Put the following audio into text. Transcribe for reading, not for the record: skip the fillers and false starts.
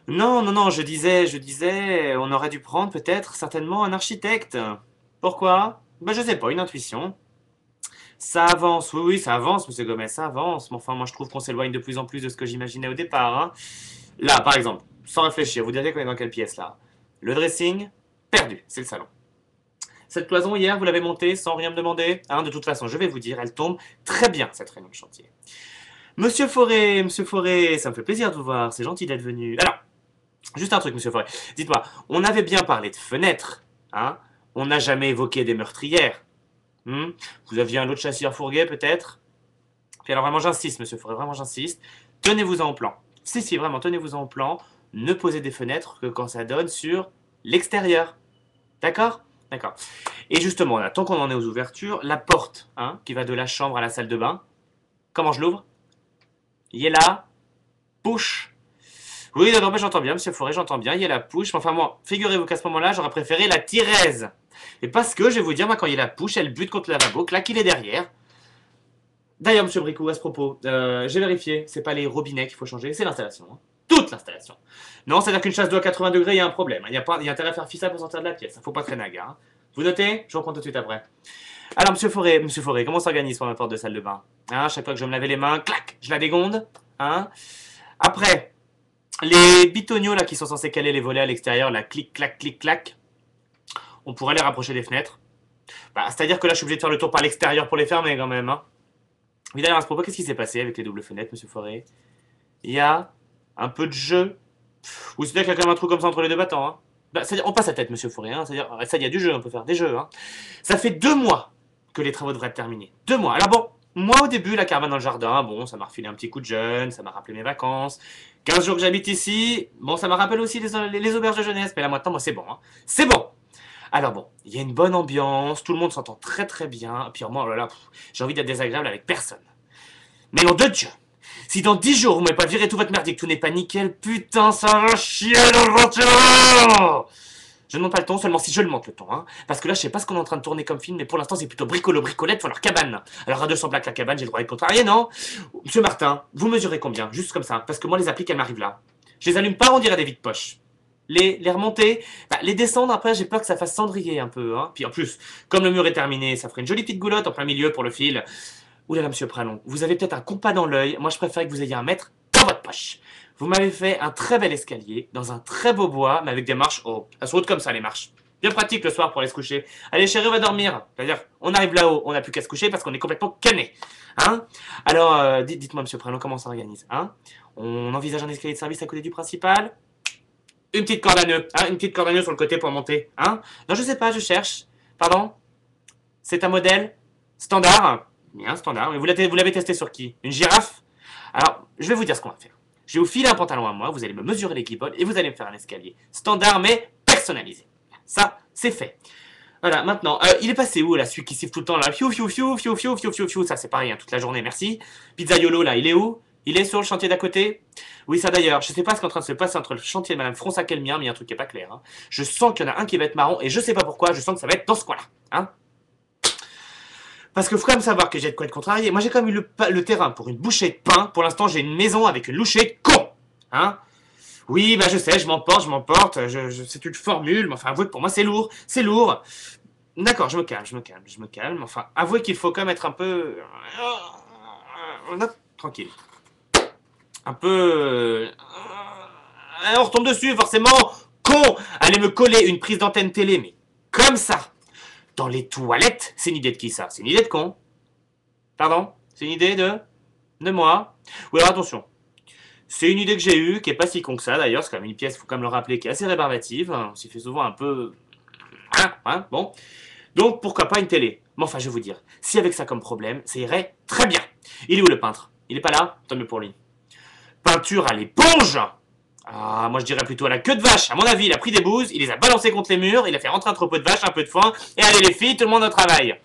Non, non, non, je disais, on aurait dû prendre peut-être, certainement, un architecte. Pourquoi? Ben, je sais pas, une intuition. Ça avance, oui, oui, ça avance, monsieur Gomez, ça avance. Mais enfin, moi, je trouve qu'on s'éloigne de plus en plus de ce que j'imaginais au départ, hein. Là, par exemple, sans réfléchir, vous diriez qu'on est dans quelle pièce, là? Le dressing, perdu, c'est le salon. Cette cloison, hier, vous l'avez montée sans rien me demander, hein. De toute façon, je vais vous dire, elle tombe très bien, cette réunion de chantier. Monsieur Forêt, ça me fait plaisir de vous voir, c'est gentil d'être venu. Alors, juste un truc, monsieur Forêt. Dites-moi, on avait bien parlé de fenêtres, hein? On n'a jamais évoqué des meurtrières. Hmm. Vous aviez un autre chasseur fourguet, peut-être? Puis alors, vraiment, j'insiste, monsieur Forêt, vraiment, j'insiste. Tenez-vous-en au plan. Si, si, vraiment, tenez-vous-en au plan. Ne posez des fenêtres que quand ça donne sur l'extérieur. D'accord? D'accord. Et justement, là, tant qu'on en est aux ouvertures, la porte, hein, qui va de la chambre à la salle de bain, comment je l'ouvre? Y est là, push. Oui, non, non, mais j'entends bien, monsieur Forêt, j'entends bien, il y a la push. Mais enfin, moi, figurez-vous qu'à ce moment-là, j'aurais préféré la tireraise. Et parce que, je vais vous dire, moi, quand il y a la push, elle bute contre le lavabo, clac, il est derrière. D'ailleurs, monsieur Bricou, à ce propos, j'ai vérifié, c'est pas les robinets qu'il faut changer, c'est l'installation, hein. Toute l'installation. Non, c'est-à-dire qu'une chasse d'eau à 80 degrés, il y a un problème. Il y a intérêt à faire fi ça pour sortir de la pièce. Faut pas traîner à gare, hein. Vous notez? Je vous reprends tout de suite après. Alors, monsieur Forêt, comment s'organise pour ma porte de salle de bain? Hein, chaque fois que je vais me laver les mains, clac, je la dégonde. Hein. Après, les bitoniaux là qui sont censés caler les volets à l'extérieur, là, clic, clac, on pourrait les rapprocher des fenêtres. Bah, c'est-à-dire que là, je suis obligé de faire le tour par l'extérieur pour les fermer quand même, hein. Oui, d'ailleurs, à ce propos, qu'est-ce qui s'est passé avec les doubles fenêtres, monsieur Forêt? Il y a un peu de jeu. Ou c'est-à-dire qu'il y a quand même un trou comme ça entre les deux battants, hein. Bah, c'est-à-dire, on passe à tête, monsieur Forêt, hein. C'est-à-dire, ça, il y a du jeu, on peut faire des jeux, hein. Ça fait 2 mois que les travaux devraient être terminés. 2 mois. Alors bon, moi au début, la caravane dans le jardin, bon, ça m'a refilé un petit coup de jeune, ça m'a rappelé mes vacances. 15 jours que j'habite ici, bon, ça me rappelle aussi les auberges de jeunesse. Mais là maintenant, moi, c'est bon, hein. C'est bon. Alors bon, il y a une bonne ambiance, tout le monde s'entend très très bien. Puis moi, oh là là, j'ai envie d'être désagréable avec personne. Mais nom de Dieu, si dans 10 jours vous m'avez pas viré tout votre merdier, que tout n'est pas nickel, putain, ça va chier dans le ventilo. Je ne monte pas le ton, seulement si je le monte le ton, hein. Parce que là, je sais pas ce qu'on est en train de tourner comme film, mais pour l'instant, c'est plutôt bricolette pour leur cabane. Alors, à 200 blagues la cabane, j'ai le droit d'être contrarié, non? Monsieur Martin, vous mesurez combien? Juste comme ça. Parce que moi, les appliques, elles m'arrivent là. Je les allume pas, on dirait des vides poches. Les remonter, bah, les descendre, après, j'ai peur que ça fasse cendrier un peu, hein. Puis en plus, comme le mur est terminé, ça ferait une jolie petite goulotte en plein milieu pour le fil. Ouh là là, monsieur Pralon, vous avez peut-être un compas dans l'œil. Moi, je préfère que vous ayez un mètre dans votre poche. Vous m'avez fait un très bel escalier, dans un très beau bois, mais avec des marches hautes. Elles sont hautes comme ça, les marches. Bien pratique le soir pour aller se coucher. Allez, chérie, on va dormir. C'est-à-dire, on arrive là-haut, on n'a plus qu'à se coucher parce qu'on est complètement cané. Hein? Alors, dites-moi, monsieur Pralon, comment ça s'organise? Hein? On envisage un escalier de service à côté du principal? Une petite corde à nœud, hein? Une petite corde à nœud sur le côté pour monter. Hein? Non, je sais pas, je cherche. Pardon? C'est un modèle standard? Bien, standard. Mais vous l'avez testé sur qui? Une girafe? Alors, je vais vous dire ce qu'on va faire. Je vais vous filer un pantalon à moi, vous allez me mesurer les guibolles et vous allez me faire un escalier standard mais personnalisé. Ça, c'est fait. Voilà, maintenant, il est passé où là, celui qui siffle tout le temps là? Fiou, fiou, fiou, fiou, fiou, fiou, fiou, fiou. Ça, c'est pareil, hein, toute la journée, merci. Pizzaiolo là, il est où? Il est sur le chantier d'à côté? Oui, ça d'ailleurs, je sais pas ce qui est en train de se passer entre le chantier de Madame Fronsac et le mien, mais il y a un truc qui est pas clair, hein. Je sens qu'il y en a un qui va être marron et je sais pas pourquoi, je sens que ça va être dans ce coin-là. Hein. Parce que faut quand même savoir que j'ai de quoi être contrarié. Moi, j'ai quand même eu le terrain pour une bouchée de pain. Pour l'instant, j'ai une maison avec une louchée de con. Hein? Oui, bah je sais, je m'emporte. C'est une formule, mais enfin, avouez que pour moi, c'est lourd. C'est lourd. D'accord, je me calme. Enfin, avouez qu'il faut quand même être un peu... tranquille. Un peu... on retombe dessus, forcément. Con. Allez me coller une prise d'antenne télé, mais comme ça. Dans les toilettes? C'est une idée de qui ça? C'est une idée de con? Pardon? C'est une idée de moi? Oui, alors attention. C'est une idée que j'ai eue, qui est pas si con que ça d'ailleurs, c'est quand même une pièce, faut quand même le rappeler, qui est assez rébarbative. On s'y fait souvent un peu... Hein, bon. Donc pourquoi pas une télé? Mais enfin, je vais vous dire, si avec ça comme problème, ça irait très bien. Il est où le peintre? Il est pas là? Tant mieux pour lui. Peinture à l'éponge? Ah, moi je dirais plutôt à la queue de vache. À mon avis, il a pris des bouses, il les a balancées contre les murs, il a fait rentrer un troupeau de vaches, un peu de foin, et allez les filles, tout le monde au travail.